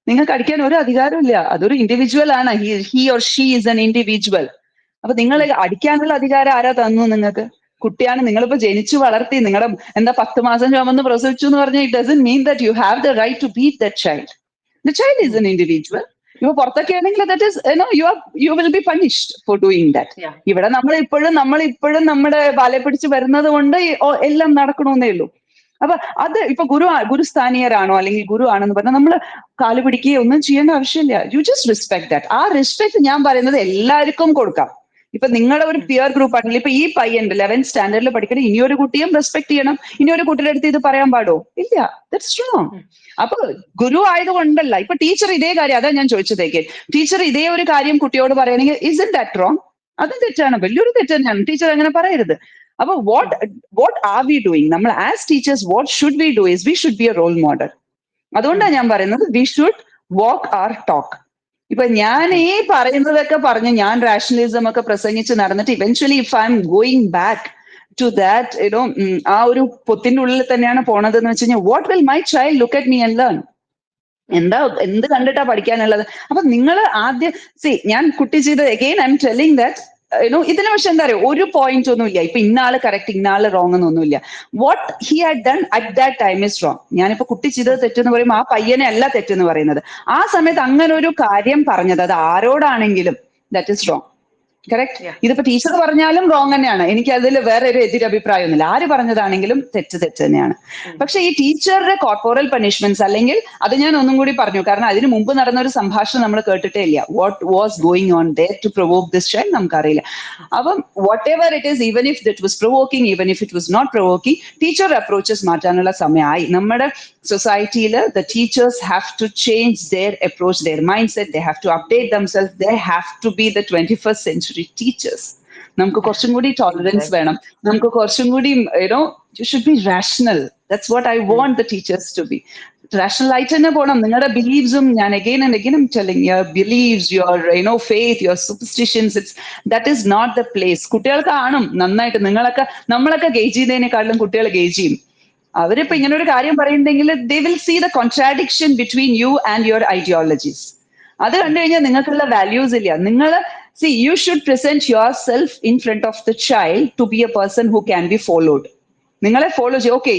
നിങ്ങൾക്ക് അടിക്കാൻ ഒരു അധികാരവും ഇല്ല. അതൊരു ഇൻഡിവിജ്വൽ ആണ്. He or she is an individual. അപ്പൊ നിങ്ങൾ അടിക്കാനുള്ള അധികാരം ആരാ തന്നു നിങ്ങൾക്ക്? കുട്ടിയാണ്, നിങ്ങളിപ്പോ ജനിച്ചു വളർത്തി, നിങ്ങളുടെ 10 മാസം ചുമന്ന് പ്രസവിച്ചു എന്ന് പറഞ്ഞാൽ it doesn't mean that you have the right to beat that child. The child is an individual. ഇപ്പൊ പുറത്തൊക്കെ ആണെങ്കിൽ that is you will be punished for doing that. ഇവിടെ നമ്മളിപ്പോഴും നമ്മുടെ ബാലെ പിടിച്ച് വരുന്നത് കൊണ്ട് എല്ലാം നടക്കണമെന്നേ ഉള്ളൂ. അപ്പൊ അത് ഇപ്പൊ ഗുരുസ്ഥാനീയരാണോ അല്ലെങ്കിൽ ഗുരു ആണെന്ന് പറഞ്ഞാൽ നമ്മൾ കാല് പിടിക്കുകയോ ഒന്നും ചെയ്യേണ്ട ആവശ്യമില്ല. U just respect that. ആ റെസ്പെക്ട് ഞാൻ പറയുന്നത് എല്ലാവർക്കും കൊടുക്കാം. ഇപ്പൊ നിങ്ങളുടെ ഒരു പിയർ ഗ്രൂപ്പ് ആണെങ്കിൽ ഇപ്പൊ ഈ പയ്യൻ 11th സ്റ്റാൻഡേർഡിൽ പഠിക്കണം, ഇനിയൊരു കുട്ടിയും റെസ്പെക്ട് ചെയ്യണം. ഇനിയൊരു കുട്ടിയുടെ അടുത്ത് ഇത് പറയാൻ പാടോ? ഇല്ല. That's wrong. അപ്പൊ ഗുരു ആയതുകൊണ്ടല്ല. ഇപ്പൊ ടീച്ചർ ഇതേ കാര്യം, അതാ ഞാൻ ചോദിച്ചതേക്ക്, ടീച്ചർ ഇതേ ഒരു കാര്യം കുട്ടിയോട് പറയണമെങ്കിൽ ഇസ് ദാറ്റ് റോങ്? അതും തെറ്റാണ്, വലിയൊരു തെറ്റ് തന്നെയാണ്. ടീച്ചർ അങ്ങനെ പറയരുത്. അപ്പൊ വാട്ട് ആർ വി ഡൂയിങ്? നമ്മൾ as teachers what should we do is we should be a role model. അതുകൊണ്ടാണ് ഞാൻ പറയുന്നത് we should walk our talk. ഇപ്പൊ ഞാൻ ഈ പറയുന്നതൊക്കെ പറഞ്ഞ് ഞാൻ റാഷണലിസം ഒക്കെ പ്രസംഗിച്ച് നടന്നിട്ട് eventually if I'm going back to that ആ ഒരു പൊത്തിന്റെ ഉള്ളിൽ തന്നെയാണ് പോണതെന്ന് വെച്ച് കഴിഞ്ഞാൽ what will my child look at me and learn? എന്ത് കണ്ടിട്ടാ പഠിക്കാനുള്ളത്? അപ്പൊ നിങ്ങൾ ആദ്യം ഞാൻ കുട്ടി ചെയ്ത് again I'm telling that ഇതിനെ പക്ഷെ എന്താ പറയുക, ഒരു പോയിന്റ് ഒന്നുമില്ല. ഇപ്പൊ ഇന്നാള് കറക്റ്റ് ഇന്നാള് റോങ് എന്നൊന്നുമില്ല. What he had done at that time is wrong. ഞാനിപ്പോ കുട്ടി ചെയ്തത് തെറ്റെന്ന് പറയുമ്പോൾ ആ പയ്യനെ അല്ല തെറ്റെന്ന് പറയുന്നത്. ആ സമയത്ത് അങ്ങനെ ഒരു കാര്യം പറഞ്ഞത് അത് ആരോടാണെങ്കിലും ദാറ്റ് ഇസ് റോങ്. കറക്റ്റ്. ഇതിപ്പോ ടീച്ചർ പറഞ്ഞാലും റോങ് തന്നെയാണ്. എനിക്ക് അതിൽ വേറെ ഒരു എതിരഭിപ്രായമൊന്നുമില്ല. ആര് പറഞ്ഞതാണെങ്കിലും തെറ്റ് തന്നെയാണ്. പക്ഷെ ഈ ടീച്ചറുടെ കോർപ്പോറൽ പണിഷ്മെന്റ്സ് അല്ലെങ്കിൽ അത് ഞാൻ ഒന്നും കൂടി പറഞ്ഞു, കാരണം അതിന് മുമ്പ് നടന്ന ഒരു സംഭാഷണം നമ്മൾ കേട്ടിട്ടേ ഇല്ല. What was going on there to provoke this child നമുക്കറിയില്ല. അപ്പം whatever it is, even if it was provoking, even if it was not provoking, teacher approaches മാറ്റാനുള്ള സമയമായി. നമ്മുടെ സൊസൈറ്റിയിൽ the teachers have to change their approach, their mindset. They have to update themself. They have to be the 21st century teachers. നമുക്ക് കുറച്ചും കൂടി ടോളറൻസ് വേണം. നമുക്ക് കുറച്ചും കൂടി you should be rational. That's what I want the teachers to be. Rational ആയിട്ട് തന്നെ പോകണം. നിങ്ങളുടെ ബിലീവ്സും, ഞാൻ again and again I'm telling your beliefs, your faith, your superstitions, that is not the place. കുട്ടികൾക്ക് കാണും നന്നായിട്ട്. നമ്മളൊക്കെ ഗേജ് ചെയ്തതിനേക്കാളും കുട്ടികൾ ഗേജ് ചെയ്യും. അവരിപ്പോ ഇങ്ങനെ ഒരു കാര്യം പറയുന്നുണ്ടെങ്കിൽ they will see the contradiction between you and your ideologies. അത് കണ്ടു കഴിഞ്ഞാൽ നിങ്ങൾക്കുള്ള വാല്യൂസ് ഇല്ല. നിങ്ങൾ you should present yourself in front of the child to be a person who can be followed. നിങ്ങളെ ഫോളോ ചെയ്യും. ഓക്കെ,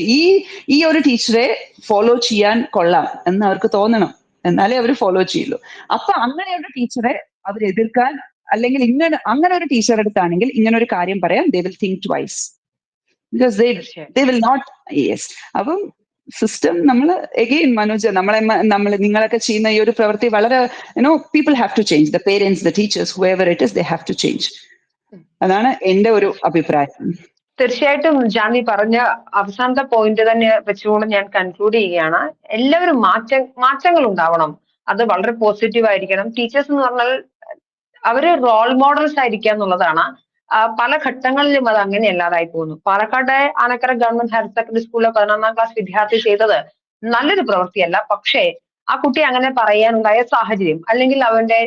ഈ ഒരു ടീച്ചറെ ഫോളോ ചെയ്യാൻ കൊള്ളാം എന്ന് അവർക്ക് തോന്നണം, എന്നാലേ അവർ ഫോളോ ചെയ്യുള്ളൂ. അപ്പൊ അങ്ങനെയുള്ള ടീച്ചറെ അവർ എതിർക്കാൻ, അല്ലെങ്കിൽ അങ്ങനെ ഒരു ടീച്ചർ അടുത്താണെങ്കിൽ ഇങ്ങനെ ഒരു കാര്യം പറയാൻ they will think twice because they will not. Yes. അപ്പം സിസ്റ്റം നമ്മൾ അഗെയിൻ മനോജ് നിങ്ങളൊക്കെ ചെയ്യുന്ന ഈ ഒരു പ്രവൃത്തി വളരെ people have to change. The parents, the teachers, whoever it is, they have to change. അതാണ് എന്റെ ഒരു അഭിപ്രായം. തീർച്ചയായിട്ടും ജാൻവി പറഞ്ഞ അവസാനത്തെ പോയിന്റ് തന്നെ വെച്ചുകൊണ്ട് ഞാൻ കൺക്ലൂഡ് ചെയ്യുകയാണ്. എല്ലാവരും മാറ്റങ്ങൾ ഉണ്ടാവണം. അത് വളരെ പോസിറ്റീവ് ആയിരിക്കണം. ടീച്ചേഴ്സ് എന്ന് പറഞ്ഞാൽ അവര് റോൾ മോഡൽസ് ആയിരിക്കുക എന്നുള്ളതാണ്. പല ഘട്ടങ്ങളിലും അത് അങ്ങനെ അല്ലാതായി പോകുന്നു. Palakkad Anakkara government higher secondary സ്കൂളിലെ 11ാം ക്ലാസ് വിദ്യാർത്ഥി ചെയ്തത് നല്ലൊരു പ്രവൃത്തിയല്ല. പക്ഷേ ആ കുട്ടി അങ്ങനെ പറയാനുണ്ടായ സാഹചര്യം, അല്ലെങ്കിൽ അവന്റെ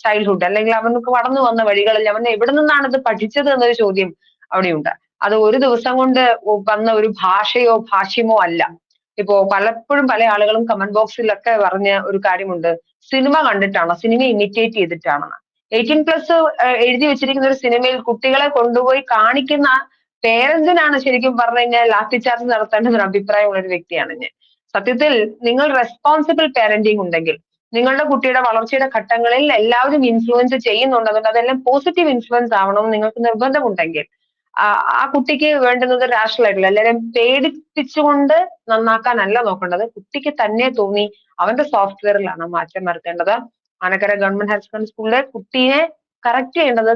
ചൈൽഡ്ഹുഡ്, അല്ലെങ്കിൽ അവനക്ക് വളർന്നു വന്ന വഴികളിൽ അവൻ എവിടെ നിന്നാണ് ഇത് പഠിച്ചത് എന്നൊരു ചോദ്യം അവിടെയുണ്ട്. അത് ഒരു ദിവസം കൊണ്ട് വന്ന ഒരു ഭാഷയോ ഭാഷ്യമോ അല്ല. ഇപ്പോ പലപ്പോഴും പല ആളുകളും കമന്റ് ബോക്സിലൊക്കെ പറഞ്ഞ ഒരു കാര്യമുണ്ട്, സിനിമ കണ്ടിട്ടാണ്, സിനിമ ഇമിറ്റേറ്റ് ചെയ്തിട്ടാണെന്ന്. 18+ എഴുതി വെച്ചിരിക്കുന്ന ഒരു സിനിമയിൽ കുട്ടികളെ കൊണ്ടുപോയി കാണിക്കുന്ന പേരൻസിനാണ് ശരിക്കും പറഞ്ഞു കഴിഞ്ഞാൽ ലാത്തി ചാർജ് നടത്തേണ്ടത് അഭിപ്രായമുള്ള ഒരു വ്യക്തിയാണ് ഞാൻ. സത്യത്തിൽ നിങ്ങൾ റെസ്പോൺസിബിൾ പാരന്റിങ് ഉണ്ടെങ്കിൽ, നിങ്ങളുടെ കുട്ടിയുടെ വളർച്ചയുടെ ഘട്ടങ്ങളിൽ എല്ലാവരും ഇൻഫ്ലുവൻസ് ചെയ്യുന്നുണ്ടെന്നുണ്ട്, അതെല്ലാം പോസിറ്റീവ് ഇൻഫ്ലുവൻസ് ആവണമെന്ന് നിങ്ങൾക്ക് നിർബന്ധമുണ്ടെങ്കിൽ ആ കുട്ടിക്ക് വേണ്ടുന്നത് രാഷണൽ ആയിട്ടുള്ള, എല്ലാവരും പേടിപ്പിച്ചുകൊണ്ട് നന്നാക്കാനല്ല നോക്കേണ്ടത്. കുട്ടിക്ക് തന്നെ തോന്നി അവന്റെ സോഫ്റ്റ്വെയറിലാണ് മാറ്റം വരുത്തേണ്ടത്. ആനക്കര ഗവൺമെന്റ് ഹയർ സെക്കൻഡറി സ്കൂളിലെ കുട്ടീനെ കറക്റ്റ് ചെയ്യേണ്ടത്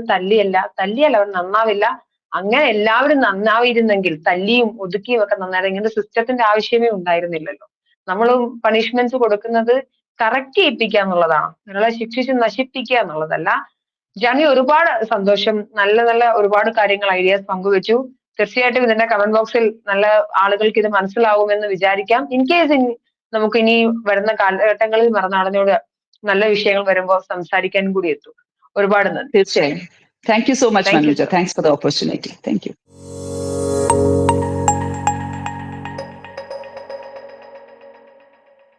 തല്ലിയാൽ അവൻ നന്നാവില്ല. അങ്ങനെ എല്ലാവരും നന്നായിരുന്നെങ്കിൽ, തല്ലിയും ഒതുക്കിയും ഒക്കെ നന്നായിരുന്നു, ഇങ്ങനത്തെ സിസ്റ്റത്തിന്റെ ആവശ്യമേ ഉണ്ടായിരുന്നില്ലല്ലോ. നമ്മളും പണിഷ്മെന്റ്സ് കൊടുക്കുന്നത് കറക്റ്റ് ചെയ്യിപ്പിക്കുക എന്നുള്ളതാണ്, നിങ്ങളെ ശിക്ഷിച്ച് നശിപ്പിക്കുക എന്നുള്ളതല്ല. ജാനി, ഒരുപാട് സന്തോഷം. നല്ല നല്ല ഒരുപാട് കാര്യങ്ങൾ, ഐഡിയാസ് പങ്കുവെച്ചു. തീർച്ചയായിട്ടും ഇതിന്റെ കമന്റ് ബോക്സിൽ നല്ല ആളുകൾക്ക് ഇത് മനസ്സിലാവുമെന്ന് വിചാരിക്കാം. ഇൻ കേസ് നമുക്ക് ഇനി വരുന്ന കാലഘട്ടങ്ങളിൽ മറുനാടനോട് നല്ല വിഷയങ്ങൾ വരുമ്പോൾ സംസാരിക്കാൻ കൂടി എത്തും. ഒരുപാട് നന്ദി. തീർച്ചയായും. Thank you so much Thank you മനുജ. so thanks for the opportunity. Thank you.